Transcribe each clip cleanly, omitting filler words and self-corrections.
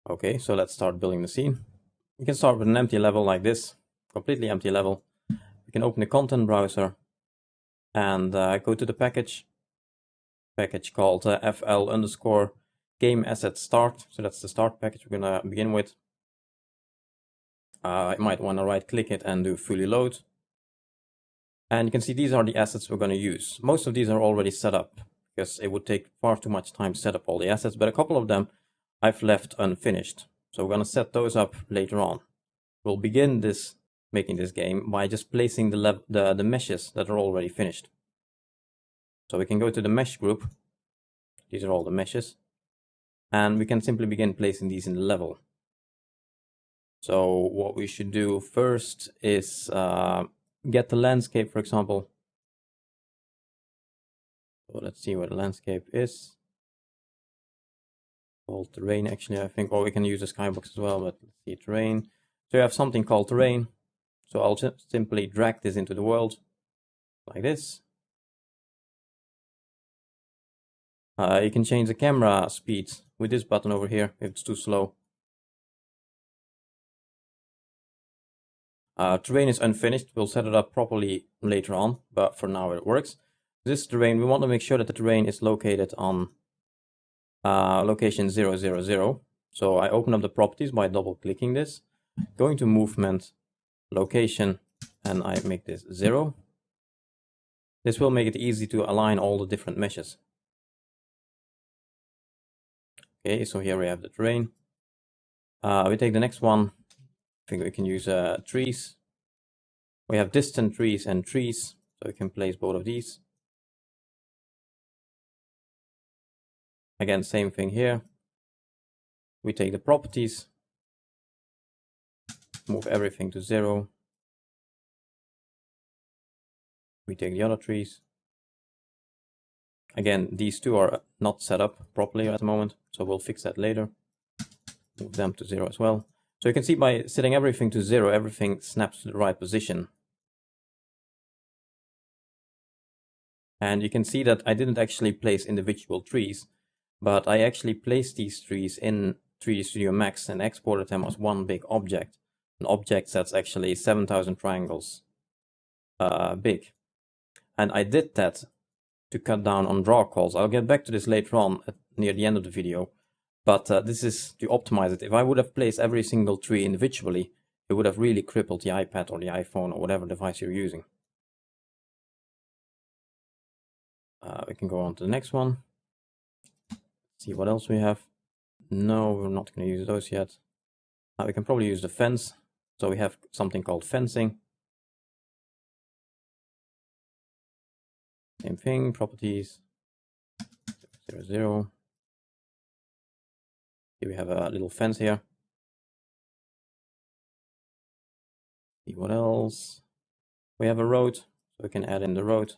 Okay, so let's start building the scene. We can start with an empty level like this, completely empty level. We can open the content browser and go to the package called fl_game_asset_start. So that's the start package we're gonna begin with. I might want to right click it and do fully load. And you can see these are the assets we're going to use. Most of these are already set up because it would take far too much time to set up all the assets, but a couple of them I've left unfinished. So we're going to set those up later on. We'll begin making this game by just placing the meshes that are already finished. So we can go to the mesh group. These are all the meshes. And we can simply begin placing these in the level. So what we should do first is get the landscape, for example. So let's see where the landscape is. Called terrain, actually, I think. Or we can use the skybox as well, but let's see, terrain. So you have something called terrain. So I'll just simply drag this into the world like this. You can change the camera speed with this button over here if it's too slow. Terrain is unfinished. We'll set it up properly later on, but for now it works. This terrain, we want to make sure that the terrain is located on location 000. So I open up the properties by double clicking this, going to movement, location, and I make this 0. This will make it easy to align all the different meshes. Okay, so here we have the terrain. We take the next one. I think we can use trees. We have distant trees and trees, so we can place both of these. Again, same thing here. We take the properties, move everything to 0. We take the other trees. Again, these two are not set up properly at the moment, so we'll fix that later. Move them to 0 as well. So you can see by setting everything to 0, everything snaps to the right position. And you can see that I didn't actually place individual trees, but I actually placed these trees in 3D Studio Max and exported them as one big object. An object that's actually 7,000 triangles big. And I did that to cut down on draw calls. I'll get back to this later on near the end of the video. But this is to optimize it. If I would have placed every single tree individually, it would have really crippled the iPad or the iPhone or whatever device you're using. We can go on to the next one. See what else we have. No, we're not going to use those yet. We can probably use the fence. So we have something called fencing. Same thing, properties, 0. Here we have a little fence here. See what else? We have a road, so we can add in the road.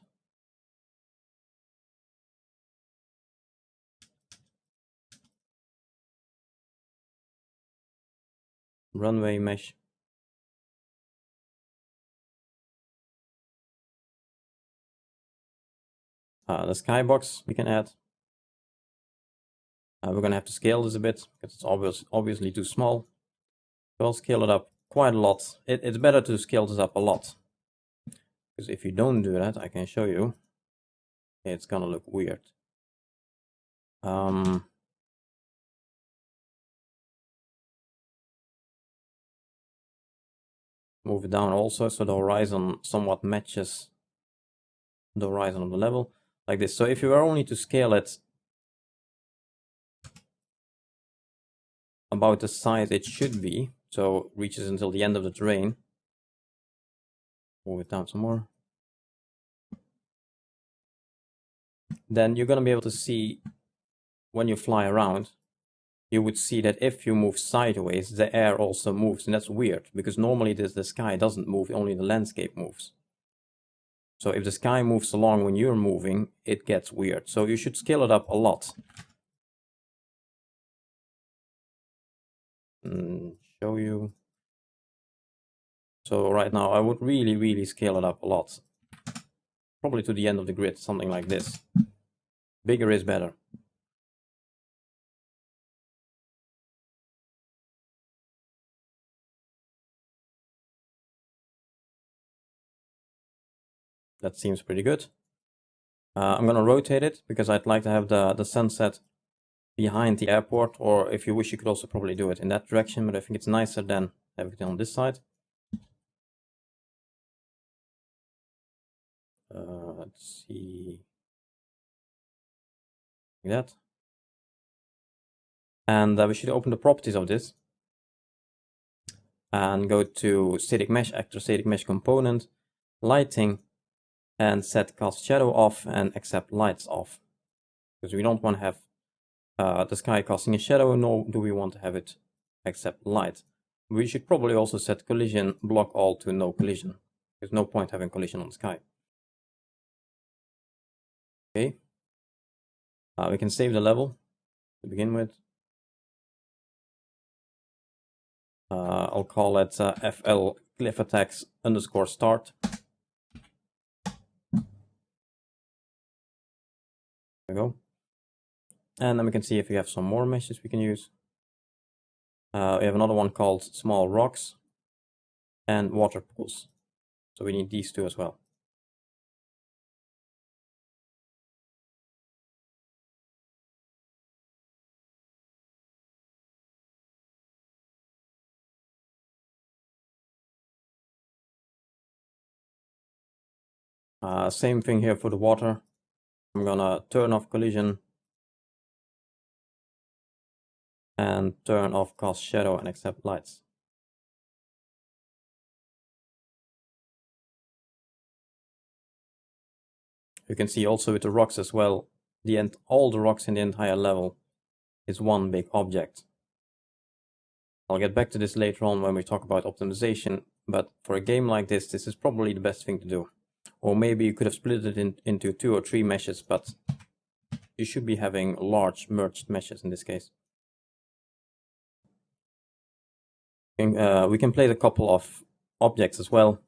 Runway mesh. The skybox we can add. We're going to have to scale this a bit because it's obviously too small. So I'll scale it up quite a lot. It's better to scale this up a lot. Because if you don't do that, I can show you. It's going to look weird. Move it down also so the horizon somewhat matches the horizon of the level. Like this. So if you were only to scale it about the size it should be, so reaches until the end of the terrain. Move it down some more. Then you're going to be able to see when you fly around, you would see that if you move sideways, the air also moves. And that's weird because normally the sky doesn't move, only the landscape moves. So if the sky moves along when you're moving, it gets weird. So you should scale it up a lot. Show you. So right now I would really scale it up a lot. Probably to the end of the grid, something like this. Bigger is better. That seems pretty good. I'm going to rotate it because I'd like to have the sunset behind the airport, or if you wish you could also probably do it in that direction, but I think it's nicer than having it on this side. Let's see, like that. And we should open the properties of this and go to static mesh, actor static mesh component, lighting, and set cast shadow off and accept lights off, because we don't want to have the sky casting a shadow, nor do we want to have it accept light. We should probably also set collision block all to no collision. There's no point having collision on the sky. Okay, we can save the level to begin with. I'll call it FL Cliff Attacks _start. There we go. And then we can see if we have some more meshes we can use. We have another one called Small Rocks and Water Pools. So we need these two as well. Same thing here for the water. I'm gonna turn off collision and turn off cast shadow and accept lights. You can see also with the rocks as well, all the rocks in the entire level is one big object. I'll get back to this later on when we talk about optimization, but for a game like this is probably the best thing to do. Or maybe you could have split it into 2 or 3 meshes, but you should be having large merged meshes in this case. We can place a couple of objects as well.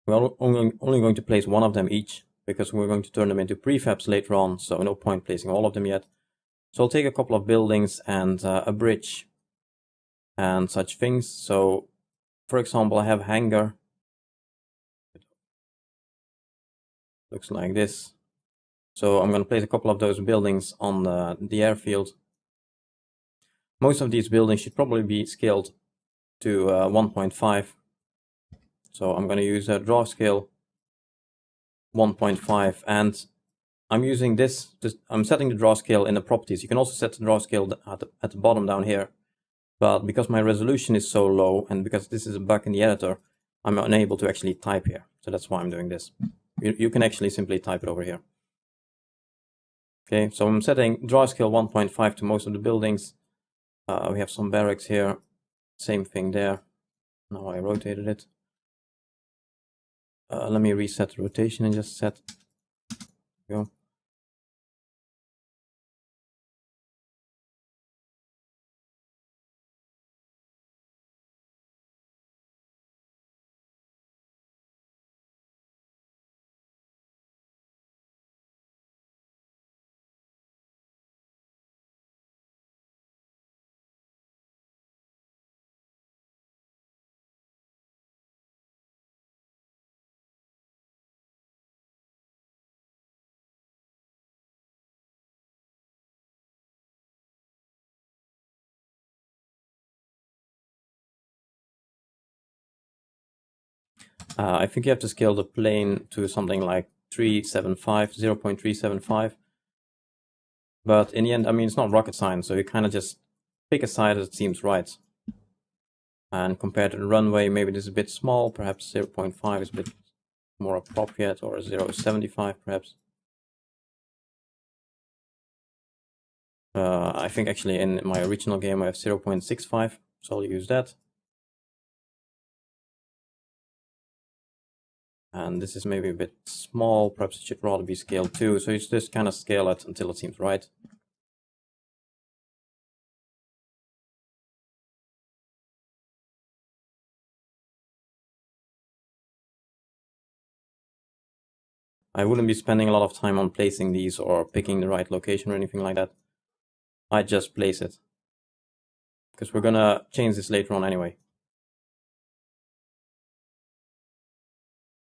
We're only going to place one of them each, because we're going to turn them into prefabs later on, so no point placing all of them yet. So I'll take a couple of buildings and a bridge and such things. So, for example, I have hangar. Looks like this. So I'm going to place a couple of those buildings on the airfield. Most of these buildings should probably be scaled to 1.5. So I'm going to use a draw scale 1.5, and I'm using this. I'm setting the draw scale in the properties. You can also set the draw scale at the bottom down here. But because my resolution is so low, and because this is a bug in the editor, I'm unable to actually type here. So that's why I'm doing this. You can actually simply type it over here. Okay, so I'm setting draw scale 1.5 to most of the buildings. We have some barracks here. Same thing there. Now I rotated it. Let me reset the rotation and just set. Go. I think you have to scale the plane to something like 0.375. But in the end, I mean, it's not rocket science, so you kind of just pick a side that seems right. And compared to the runway, maybe this is a bit small, perhaps 0.5 is a bit more appropriate, or 0.75 perhaps. I think actually in my original game I have 0.65, so I'll use that. And this is maybe a bit small, perhaps it should rather be scaled too, so you just kind of scale it until it seems right. I wouldn't be spending a lot of time on placing these or picking the right location or anything like that. I just place it, because we're gonna change this later on anyway.